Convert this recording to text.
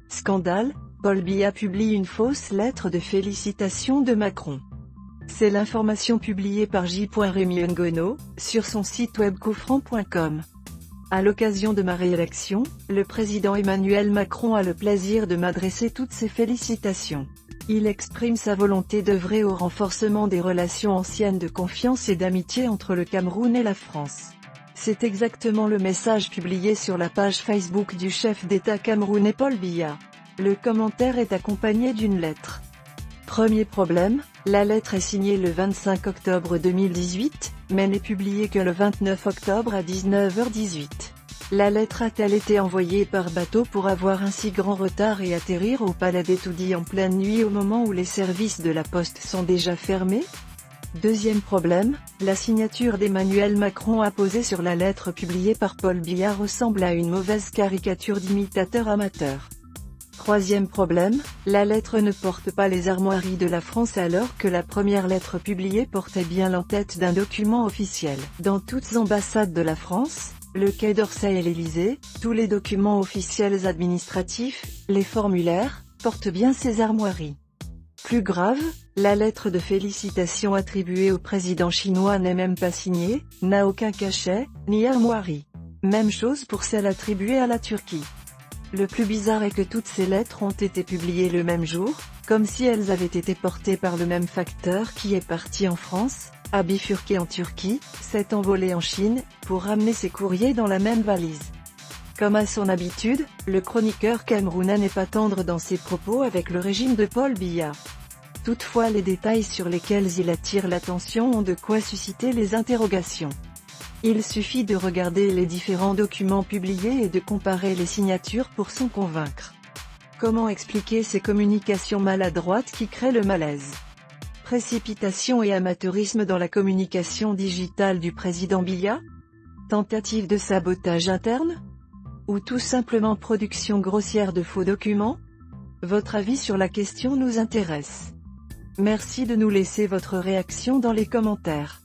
Scandale, Paul Biya publie une fausse lettre de félicitations de Macron. C'est l'information publiée par J. Rémy sur son site web coffran.com. À l'occasion de ma réélection, le président Emmanuel Macron a le plaisir de m'adresser toutes ses félicitations. Il exprime sa volonté d'œuvrer au renforcement des relations anciennes de confiance et d'amitié entre le Cameroun et la France. C'est exactement le message publié sur la page Facebook du chef d'État camerounais Paul Biya. Le commentaire est accompagné d'une lettre. Premier problème, la lettre est signée le 25 octobre 2018, mais n'est publiée que le 29 octobre à 19h18. La lettre a-t-elle été envoyée par bateau pour avoir un si grand retard et atterrir au Palais d'Etoudi en pleine nuit au moment où les services de la Poste sont déjà fermés? Deuxième problème, la signature d'Emmanuel Macron apposée sur la lettre publiée par Paul Biya ressemble à une mauvaise caricature d'imitateur amateur. Troisième problème, la lettre ne porte pas les armoiries de la France alors que la première lettre publiée portait bien l'entête d'un document officiel. Dans toutes ambassades de la France, le Quai d'Orsay et l'Élysée, tous les documents officiels administratifs, les formulaires, portent bien ces armoiries. Plus grave, la lettre de félicitations attribuée au président chinois n'est même pas signée, n'a aucun cachet, ni armoirie. Même chose pour celle attribuée à la Turquie. Le plus bizarre est que toutes ces lettres ont été publiées le même jour, comme si elles avaient été portées par le même facteur qui est parti en France, a bifurqué en Turquie, s'est envolé en Chine, pour ramener ses courriers dans la même valise. Comme à son habitude, le chroniqueur camerounais n'est pas tendre dans ses propos avec le régime de Paul Biya. Toutefois les détails sur lesquels il attire l'attention ont de quoi susciter les interrogations. Il suffit de regarder les différents documents publiés et de comparer les signatures pour s'en convaincre. Comment expliquer ces communications maladroites qui créent le malaise? Précipitation et amateurisme dans la communication digitale du président Biya? Tentative de sabotage interne? Ou tout simplement production grossière de faux documents? Votre avis sur la question nous intéresse. Merci de nous laisser votre réaction dans les commentaires.